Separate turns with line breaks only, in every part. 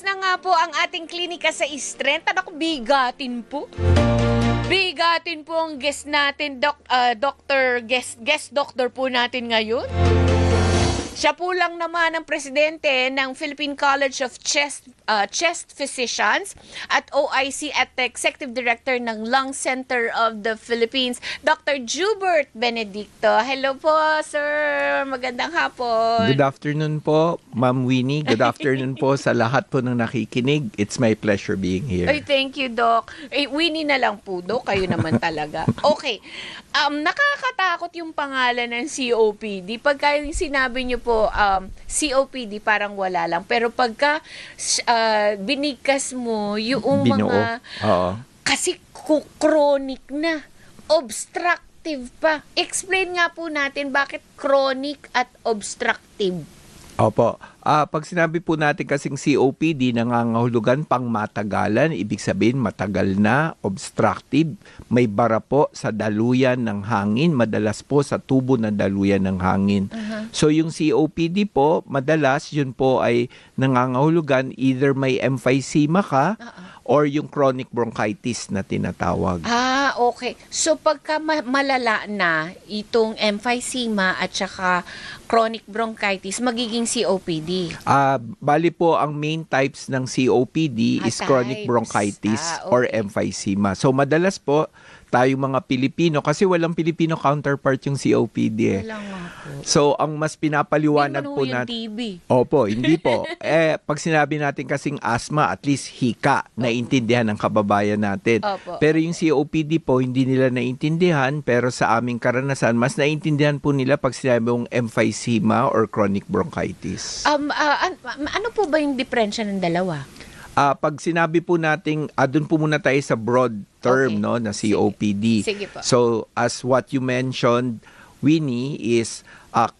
Bukas na nga po ang ating klinika sa Strength. Ako, bigatin po. Bigatin po ang guest natin, guest doctor po natin ngayon. Siya po lang naman ang presidente ng Philippine College of Chest Physicians at OIC at Executive Director ng Lung Center of the Philippines, Dr. Jubert Benedicto. Hello po, sir. Magandang hapon.
Good afternoon po, Ma'am Winnie. Good afternoon po sa lahat po ng nakikinig. It's my pleasure being here.
Ay, thank you, Doc. Winnie na lang po, Doc. Kayo naman talaga. Okay. Nakakatakot yung pangalan ng COPD. Pagka yung sinabi niyo po, COPD, parang wala lang. Pero pagka binigkas mo yung mga...
Oo.
Kasi chronic na. Obstructive pa. Explain nga po natin bakit chronic at obstructive.
Opo. Pag sinabi po natin kasing COPD, nangangahulugan pang matagalan, ibig sabihin matagal na, obstructive, may bara po sa daluyan ng hangin, madalas po sa tubo ng daluyan ng hangin. So yung COPD po, madalas yun po ay nangangahulugan either may emphysema ka or yung chronic bronchitis na tinatawag.
Okay. So pagka malala na itong emphysema at saka chronic bronchitis, magiging COPD.
Bali po ang main types ng COPD is chronic bronchitis or emphysema. So madalas po tayong mga Pilipino, kasi walang Pilipino counterpart yung COPD eh.
Wala nga po.
So ang mas pinapaliwanag po natin.
TB.
Opo, hindi po. Pag sinabi natin kasing asthma, at least hika, naiintindihan ng kababayan natin.
Opo.
Pero yung COPD po, hindi nila naiintindihan, pero sa aming karanasan, mas naiintindihan po nila pag sinabi mong emphysema or chronic bronchitis.
Ano po ba yung diferensya ng dalawa?
Pag sinabi po nating, doon po muna tayo sa broad term,
Okay.
no, na COPD.
Sige po.
So, as what you mentioned, Winnie, is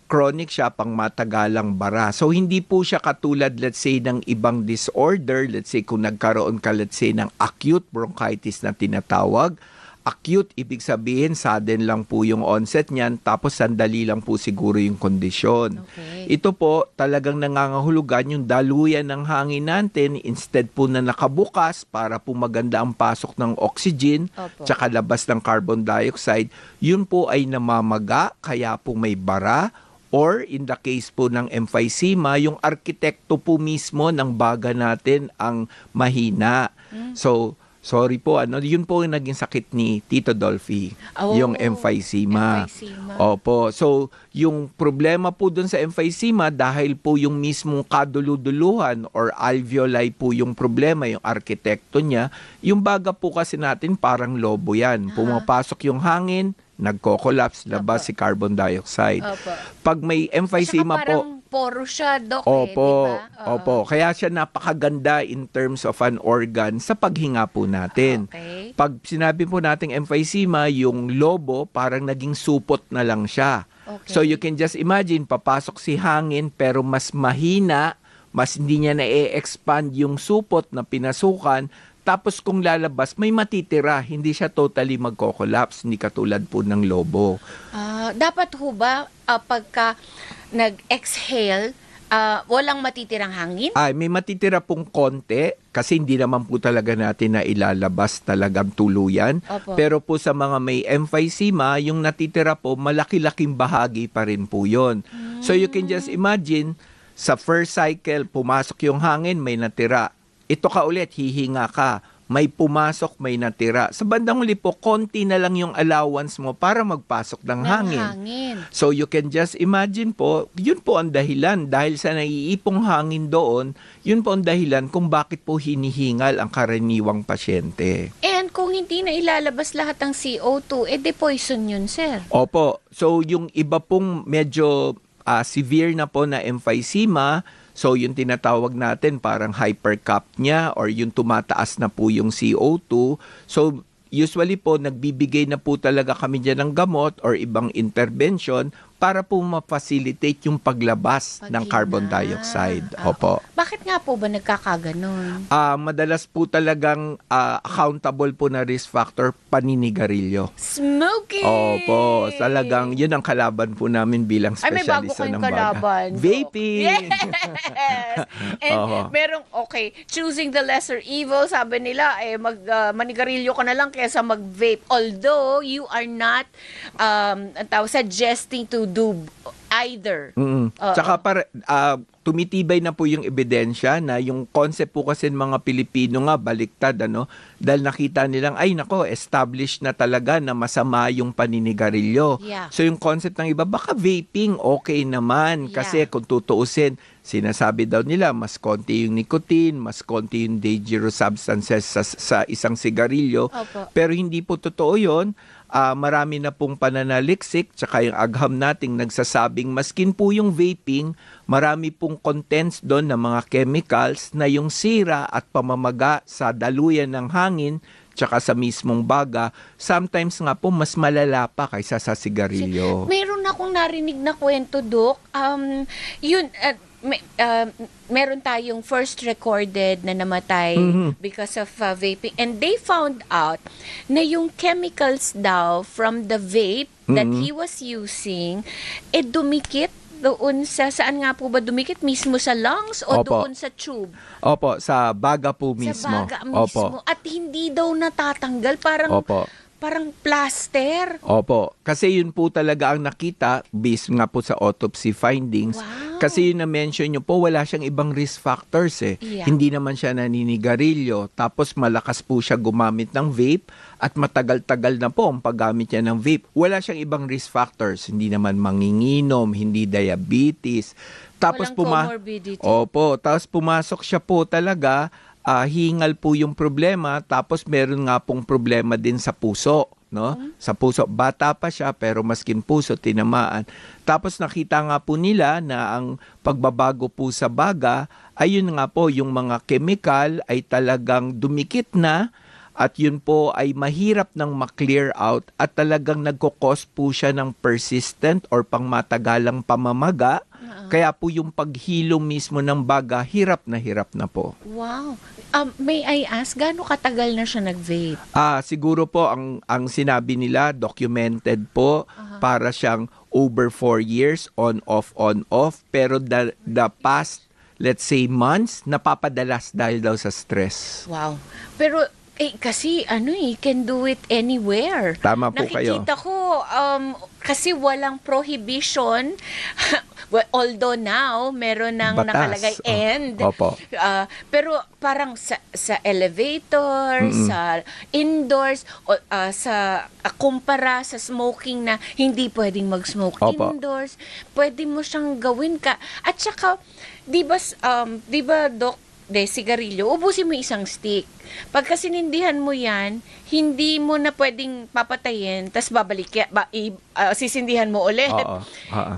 chronic siya, pang matagalang bara. So, hindi po siya katulad, let's say, ng ibang disorder. Let's say, kung nagkaroon ka, let's say, ng acute bronchitis na tinatawag. Acute, ibig sabihin, sudden lang po yung onset niyan, tapos sandali lang po siguro yung kondisyon.
Okay.
Ito po, talagang nangangahulugan yung daluyan ng hangin natin, instead po na nakabukas para po maganda ang pasok ng oxygen,
Opo.
tsaka labas ng carbon dioxide, yun po ay namamaga, kaya po may bara, or in the case po ng emphysema, yung arkitekto po mismo ng baga natin ang mahina. So, sorry po, yun po yung naging sakit ni Tito Dolphy, yung emphysema. Opo. So, yung problema po dun sa emphysema, dahil po yung mismong kaduluduluhan or alveoli po yung problema, yung arkitekto niya, yung baga po kasi natin parang lobo yan. Pumapasok yung hangin, nagko-collapse, labas si carbon dioxide.
Opo.
Pag may emphysema po,
parang poro siya, Doc,
opo,
di ba?
opo. Kaya siya napakaganda in terms of an organ sa paghinga po natin.
Okay.
Pag sinabi po nating emphysema, yung lobo parang naging supot na lang siya.
Okay.
So you can just imagine, papasok si hangin pero mas mahina, mas hindi niya na-expand yung supot na pinasukan. Tapos kung lalabas, may matitira. Hindi siya totally magko-collapse, hindi katulad po ng lobo.
Dapat ho ba pagka nag-exhale, walang matitirang hangin?
May matitira pong konti kasi hindi naman po talaga natin na ilalabas talagang tuluyan.
Opo.
Pero po sa mga may emphysema, yung natitira po, malaki-laking bahagi pa rin po yun. So you can just imagine, sa first cycle, pumasok yung hangin, may natira. Ito ka ulit, hihinga ka. May pumasok, may natira. Sa bandang huli po, konti na lang yung allowance mo para magpasok ng hangin. So you can just imagine po, yun po ang dahilan. Dahil sa naiipong hangin doon, yun po ang dahilan kung bakit po hinihingal ang karaniwang pasyente.
And kung hindi na ilalabas lahat ng CO2, de poison yun, sir.
Opo. So yung iba pong medyo severe na po na emphysema, so yung tinatawag natin parang hypercapnia or yung tumataas na po yung CO2. So usually po nagbibigay na po talaga kami dyan ng gamot or ibang intervention para po ma-facilitate yung paglabas ng carbon dioxide. Opo.
Bakit nga po ba nagkakaganon?
Madalas po talagang accountable po na risk factor, paninigarilyo.
Smoking!
Opo, talagang yun ang kalaban po namin bilang
Ay, may bago
espesyalista
kayong
ng baga.
kalaban.
Vaping!
Yes. And
Oo.
merong, okay, choosing the lesser evil, sabi nila, manigarilyo ka na lang kaysa mag-vape. Although, you are not suggesting to do either. Oo.
Tsaka tumitibay na po yung ebidensya na yung concept po kasi ng mga Pilipino nga baliktad, dahil nakita nilang ay nako, established na talaga na masama yung paninigarilyo.
Yeah.
So yung concept ng iba, baka vaping okay naman kasi kung tutuusin, sinasabi daw nila mas konti yung nicotine, mas konti yung dangerous substances sa isang sigarilyo.
Opo.
Pero hindi po totoo yun. Marami na pong pananaliksik, tsaka yung agham nating nagsasabing maskin po yung vaping, marami pong contents doon ng mga chemicals na yung sira at pamamaga sa daluyan ng hangin tsaka sa mismong baga, sometimes nga po mas malala pa kaysa sa sigarilyo.
Meron akong narinig na kwento, Dok. Meron tayong first recorded na namatay because of vaping. And they found out na yung chemicals daw from the vape that he was using, dumikit doon saan nga po ba dumikit? Mismo sa lungs o
Opo.
doon sa tube?
Opo, sa baga po mismo.
Sa baga mismo.
Opo.
At hindi daw natatanggal. Parang plaster.
Opo. Kasi yun po talaga ang nakita based nga po sa autopsy findings.
Wow.
Kasi yun na-mention nyo po, wala siyang ibang risk factors eh.
Yeah.
Hindi naman siya naninigarilyo. Tapos malakas po siya gumamit ng vape at matagal-tagal na po ang paggamit niya ng vape. Wala siyang ibang risk factors. Hindi naman manginginom, hindi diabetes. Tapos
Walang comorbidity.
Opo. Tapos pumasok siya po talaga, hingal po yung problema, tapos meron nga pong problema din sa puso, no? Sa puso, bata pa siya pero maskin puso tinamaan. Tapos nakita nga po nila na ang pagbabago po sa baga, ayun nga po yung mga chemical ay talagang dumikit na at yun po ay mahirap nang ma-clear out at talagang nagkukos po siya ng persistent or pangmatagalang pamamaga. Kaya po yung paghilo mismo ng baga, hirap na po.
Wow. May I ask, gaano katagal na siya nag-vape?
Siguro po ang sinabi nila, documented po, para siyang over 4 years, on off. Pero the past, let's say, months, napapadalas dahil daw sa stress.
Wow. Pero, kasi, can do it anywhere.
Tama po kayo.
Nakikita ko, kasi walang prohibition. Well, although now, meron ng
Batas.
nakalagay end.
Opo.
Pero parang sa elevator, sa indoors, sa kumpara sa smoking na hindi pwedeng mag-smoke
Opo.
indoors, pwede mo siyang gawin ka. At saka, di ba, Doc, sigarilyo, ubusin mo isang stick. Pagka sinindihan mo yan, hindi mo na pwedeng papatayin, tas babalik, sisindihan mo ulit.
Oo.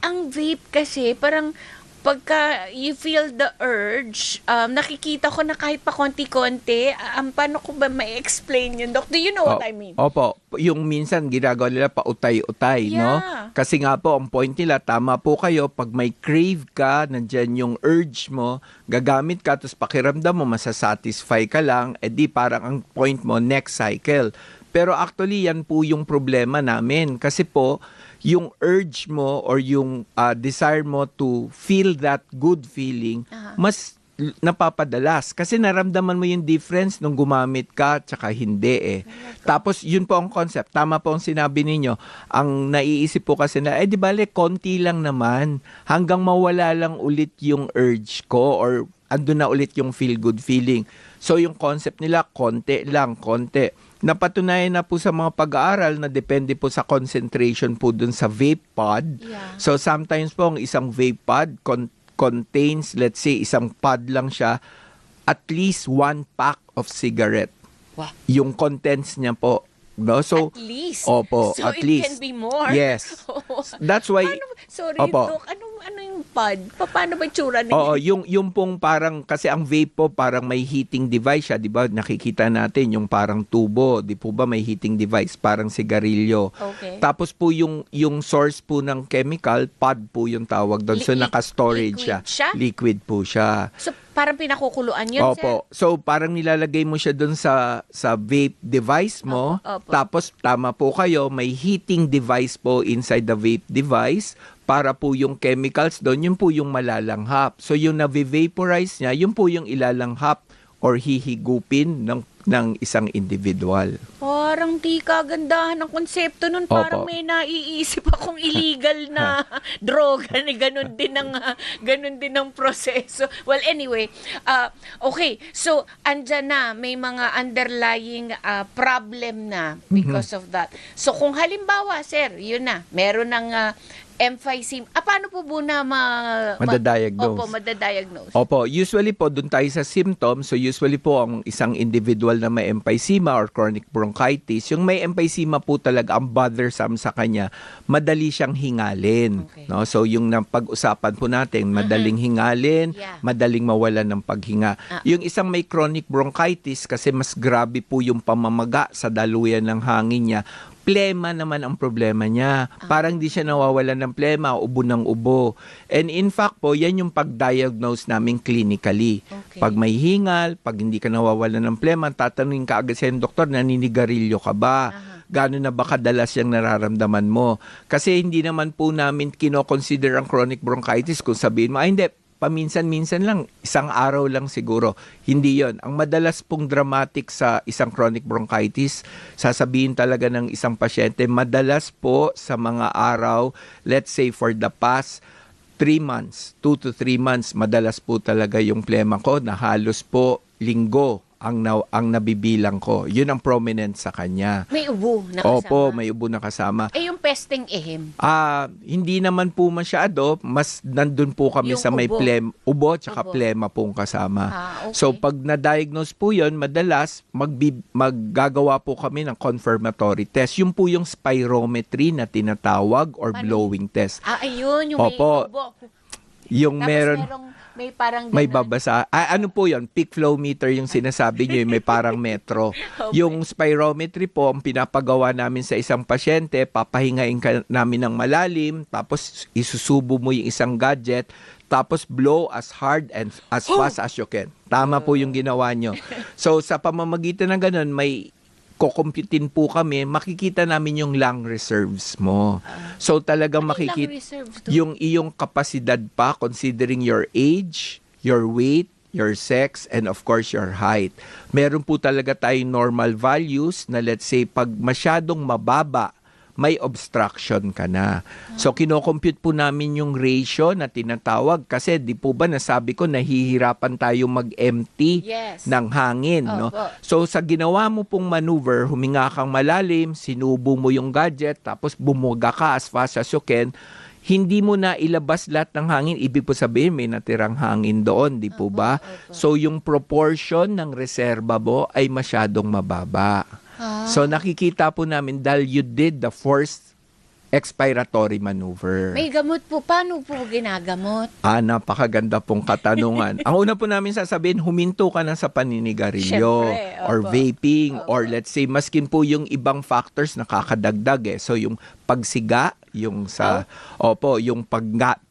Ang vape kasi, parang pagka you feel the urge, nakikita ko na kahit pa konti-konti, paano ko ba ma-explain yun, Doc? Do you know what I mean?
Opo. Yung minsan ginagawa nila pa utay-utay, no?
Yeah.
Kasi nga po, ang point nila, tama po kayo, pag may crave ka, nandyan yung urge mo, gagamit ka, tapos pakiramdam mo, masasatisfy ka lang, di parang ang point mo, next cycle. Pero actually, yan po yung problema namin. Kasi po, yung urge mo or yung desire mo to feel that good feeling, mas napapadalas. Kasi naramdaman mo yung difference nung gumamit ka tsaka hindi eh. Tapos yun po ang concept. Tama po ang sinabi ninyo. Ang naiisip po kasi na, di bale, konti lang naman. Hanggang mawala lang ulit yung urge ko or ando na ulit yung feel good feeling. So yung concept nila, konti lang, konti. Napatunayan na po sa mga pag-aaral na depende po sa concentration po dun sa vape pod.
Yeah.
So sometimes po ang isang vape pod contains, let's say, isang pod lang siya, at least 1 pack of cigarette.
Wow.
Yung contents niya po. No? So,
At least.
Opo,
So
at
it
least.
can be more.
Yes. That's why,
Sorry,
Opo.
Doc. Ano yung pod? Paano ba itsura niya?
oo, yung pong parang, kasi ang vape po parang may heating device siya, di ba? Nakikita natin yung parang tubo, di po ba may heating device, parang sigarilyo.
Okay.
Tapos po yung source po ng chemical, pod po yung tawag doon. So
Li-
naka-storage
liquid siya?
Liquid po siya.
So, parang pinakukuluan yun, sir?
Opo. So parang nilalagay mo siya doon sa vape device mo.
Opo.
Tapos tama po kayo, may heating device po inside the vape device para po yung chemicals doon, yun po yung malalanghap. So yung na-vaporize niya, yun po yung ilalanghap or hihigupin ng isang individual.
Parang di kagandahan ang konsepto nun. Parang
Opo.
may naiisip akong illegal na droga ni ganun din ang proseso. Well, anyway, okay. So, andyan na, may mga underlying problem na because of that. So, kung halimbawa, sir, yun na, meron ng emphysema. Paano po muna
Madadiagnose.
Opo, madadiagnose.
Opo, usually po doon tayo sa symptoms. So usually po ang isang individual na may emphysema or chronic bronchitis, yung may emphysema po talaga ang bothersome sa kanya, madali siyang hingalin.
Okay.
No? So yung pag-usapan po natin, madaling hingalin,
Yeah.
madaling mawalan ng paghinga. Yung isang may chronic bronchitis kasi mas grabe po yung pamamaga sa daluyan ng hangin niya. Plema naman ang problema niya. Parang di siya nawawalan ng plema, ubo ng ubo. And in fact po, yan yung pag-diagnose namin clinically.
Okay.
Pag may hingal, pag hindi ka nawawalan ng plema, tatanungin ka agad sa doktor, naninigarilyo ka ba? Gano'n na ba kadalas yung nararamdaman mo? Kasi hindi naman po namin kino-consider ang chronic bronchitis kung sabihin mo, hindi, paminsan-minsan lang, isang araw lang siguro. Hindi yon. Ang madalas pong dramatic sa isang chronic bronchitis, sasabihin talaga ng isang pasyente, madalas po sa mga araw, let's say for the past 3 months, 2 to 3 months, madalas po talaga yung plema ko na halos po linggo ang nabibilang ko. Yun ang prominent sa kanya.
May ubo na kasama.
Opo, may ubo na kasama.
Yung pesting ehim.
Hindi naman po masyado, mas nandun po kami
Yung
sa may
ubo.
ubo tsaka
Ubo.
plema pong kasama.
Okay.
So pag na-diagnose po yun, madalas maggagawa po kami ng confirmatory test. Yung po yung spirometry na tinatawag or
Paano?
blowing test.
Ayun, yung
Opo.
may ubo.
Yung
Tapos may parang
may
ganun.
babasa. Ano po yun? Peak flow meter yung sinasabi nyo, yung may parang metro.
Okay.
Yung spirometry po, ang pinapagawa namin sa isang pasyente, papahingain ka namin ng malalim, tapos isusubo mo yung isang gadget, tapos blow as hard and as fast as you can. Tama po yung ginawa nyo. So sa pamamagitan ng ganun, may kukumputin po kami, makikita namin yung lung reserves mo. So talagang
Ano yung
makikita
lung reserve doon?
yung iyong kapasidad pa considering your age, your weight, your sex, and of course your height. Meron po talaga tayong normal values na let's say pag masyadong mababa, may obstruction ka na. So kinocompute po namin yung ratio na tinatawag kasi di po ba nasabi ko nahihirapan tayo mag-empty
Yes.
ng hangin, no?
Opo.
So sa ginawa mo pong maneuver, huminga kang malalim, sinubo mo yung gadget, tapos bumuga ka as fast as you can, hindi mo na ilabas lahat ng hangin, ibig po sabihin may natirang hangin doon, di po ba?
Opo.
So yung proportion ng reserba mo ay masyadong mababa. So nakikita po namin dahil you did the forced expiratory maneuver.
May gamot po. Paano po ginagamot?
Napakaganda pong katanungan. Ang una po namin sasabihin, huminto ka na sa paninigarilyo
Syempre,
or
opo.
vaping
Opo.
or let's say, maskin po yung ibang factors nakakadagdag eh. So yung pagsiga, yung yung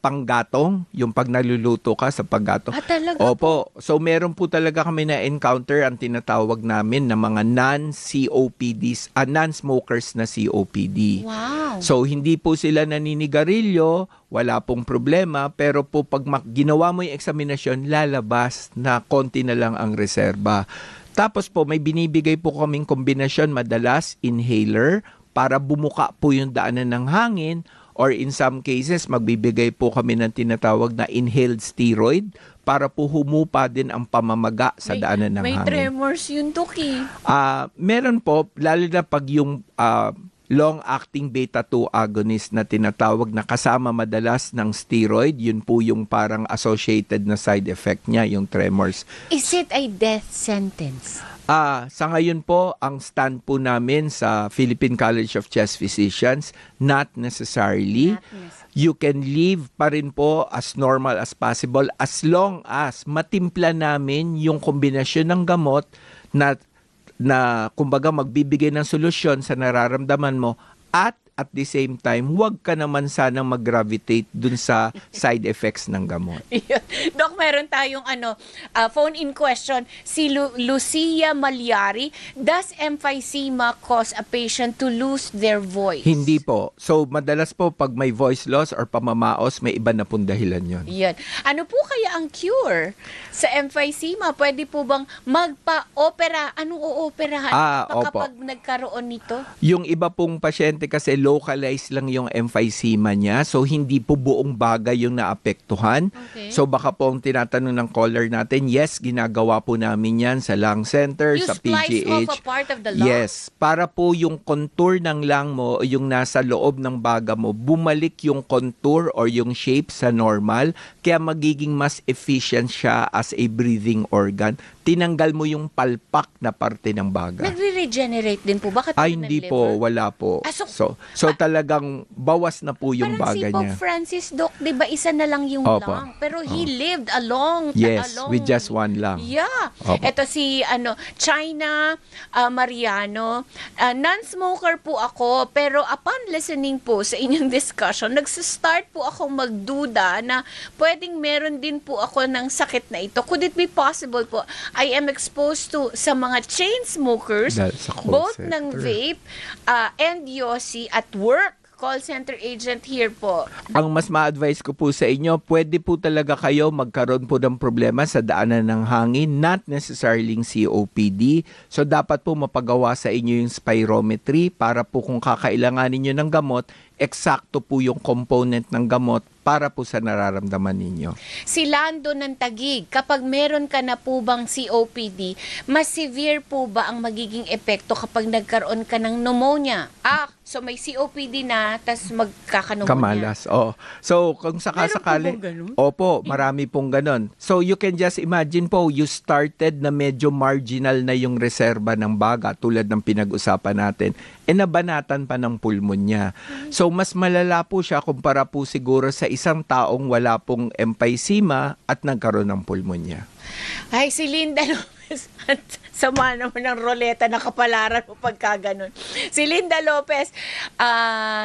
panggatong, yung pag naluluto ka sa paggatong.
Talaga
Opo. So meron po talaga kami na encounter ang tinatawag namin na mga non-COPDs, non-smokers na COPD.
Wow.
So hindi po sila naninigarilyo, wala pong problema, pero po pag ginawa mo yung eksaminasyon, lalabas na konti na lang ang reserba. Tapos po may binibigay po kaming kombinasyon, madalas inhaler, para bumuka po yung daanan ng hangin, or in some cases, magbibigay po kami ng tinatawag na inhaled steroid para po humupa din ang pamamaga sa daanan ng
May
hangin.
tremors yun, Tuki.
Meron po, lalo na pag yung long-acting beta-2 agonist na tinatawag na kasama madalas ng steroid, yun po yung parang associated na side effect niya, yung tremors.
Is it a death sentence?
Sa ngayon po, ang stand po namin sa Philippine College of Chest Physicians, not necessarily. You can live pa rin po as normal as possible as long as matimpla namin yung kombinasyon ng gamot na kumbaga magbibigay ng solusyon sa nararamdaman mo at at the same time, huwag ka naman sanang mag-gravitate dun sa side effects ng gamot.
Yun. Dok, meron tayong phone-in question. Si Lucia Malyari, does emphysema cause a patient to lose their voice?
Hindi po. So, madalas po pag may voice loss or pamamaos, may iba na pong dahilan yun.
Yan. Ano po kaya ang cure sa emphysema? Pwede po bang magpa-opera? Anong ooperahan
Opo.
kapag nagkaroon nito?
Yung iba pong pasyente kasi localized lang yung emphysema niya. So, hindi po buong bagay yung naapektuhan.
Okay.
So, baka po ang tinatanong ng caller natin, yes, ginagawa po namin yan sa lung center,
You
sa
splice
PGH.
off a part of the lung?
Yes. Para po yung contour ng lung mo o yung nasa loob ng baga mo, bumalik yung contour or yung shape sa normal. Kaya magiging mas efficient siya as a breathing organ. Tinanggal mo yung palpak na parte ng baga.
Nagre-regenerate din po? Bakit
Ay, hindi po. Wala po. So talagang bawas na po yung
parang
baga
si
niya.
Pope Francis, Doc, di ba isa na lang yung
Opo.
lung? Pero he lived a long
Yes, with just one lung.
Yeah.
Opo.
Ito si China Mariano. Non-smoker po ako, pero upon listening po sa inyong discussion, nagsa-start po akong magduda na pwedeng meron din po ako ng sakit na ito. Could it be possible po? I am exposed to sa mga chain smokers,
Dahil sa call
both
center.
ng vape and Yossi at work. Call center agent here po.
Ang mas ma-advise ko po sa inyo, pwede po talaga kayo magkaroon po ng problema sa daanan ng hangin, not necessarily COPD. So dapat po mapagawa sa inyo yung spirometry para po kung kakailanganin nyo ng gamot, eksakto po yung component ng gamot para po sa nararamdaman ninyo.
Si Lando ng Taguig, kapag meron ka na po bang COPD, mas severe po ba ang magiging epekto kapag nagkaroon ka ng pneumonia? So may COPD na, tas magkaka-pneumonia.
Kamalas, oh. So, kung sakasakali,
Meron po bang ganun?
opo, marami pong ganon. So, you can just imagine po, you started na medyo marginal na yung reserba ng baga, tulad ng pinag-usapan natin, nabanatan pa ng pulmon niya. So, mas malala po siya kumpara po siguro sa isang taong wala pong emphysema at nagkaroon ng pulmon niya.
Ay, si Linda Lopez. Sama naman ng roleta na kapalaran mo pagka ganun. Si Linda Lopez,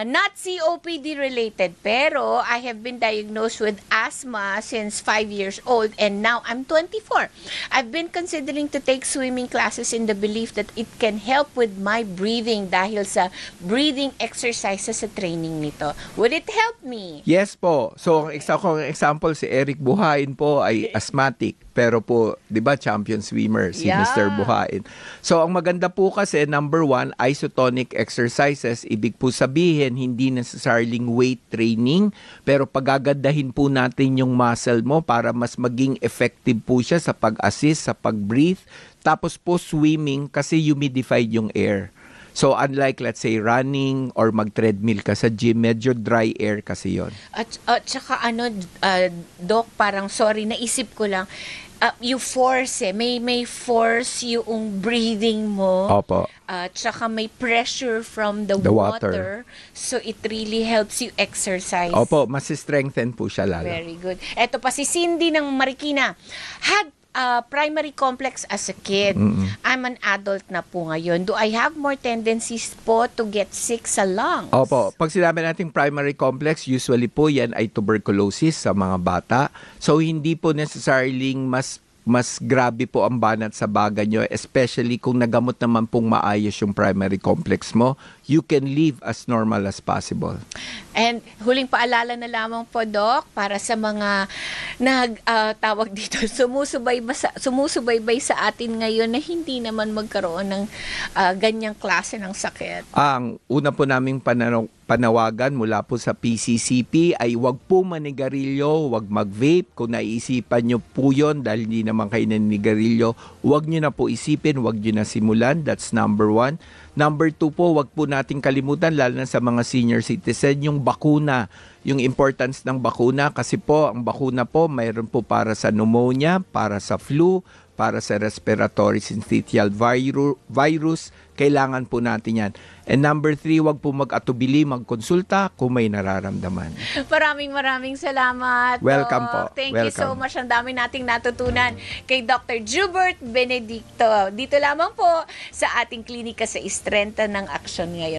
not COPD related, pero I have been diagnosed with asthma since 5 years old and now I'm 24. I've been considering to take swimming classes in the belief that it can help with my breathing dahil sa breathing exercises sa training nito. Would it help me?
Yes po. So, ang example, si Eric Buhain po ay asthmatic. Pero po, di ba, champion swimmer, si
Yeah.
Mr. Buhain. So, ang maganda po kasi, number one, isotonic exercises. Ibig po sabihin, hindi necessarily weight training, pero pagagandahin po natin yung muscle mo para mas maging effective po siya sa pag-assist, sa pag-breathe. Tapos po, swimming kasi humidified yung air. So, unlike, let's say, running or mag-treadmill ka sa gym, medyo dry air kasi yon.
At saka Doc, parang sorry, naisip ko lang, you force may force yung breathing mo.
Opo.
Tsaka may pressure from the
water.
So it really helps you exercise.
Opo, mas strengthen po siya lalo.
Very good. Eto pa si Cindy ng Marikina. Had primary complex as a kid. I'm an adult na po ngayon. Do I have more tendencies po to get sick sa lungs?
Opo, pag sinabi nating primary complex, usually po yan ay tuberculosis sa mga bata. So hindi po necessarily mas grabe po ang banat sa baga nyo, especially kung nagamot naman pong maayos yung primary complex mo, you can live as normal as possible.
And huling paalala na lamang po, Doc, para sa mga tawag dito, sumusubaybay sa atin ngayon na hindi naman magkaroon ng ganyang klase ng sakit.
Ang una po naming panawagan mula po sa PCCP ay wag po manigarilyo, wag mag-vape. Kung naisipan nyo po yun dahil hindi naman kayo naninigarilyo, wag nyo na po isipin, wag nyo na simulan. That's number 1. Number 2 po, wag po nating kalimutan, lalo na sa mga senior citizen, yung bakuna. Yung importance ng bakuna kasi po, ang bakuna po, mayroon po para sa pneumonia, para sa flu, para sa respiratory syncytial virus, kailangan po natin yan. And number 3, wag po mag-atubili, magkonsulta kung may nararamdaman.
Maraming salamat.
Welcome
Doc.
po.
Thank you so much. Ang dami nating natutunan kay Dr. Jubert Benedicto. Dito lamang po sa ating klinika sa Istrenta ng Aksyon ngayon.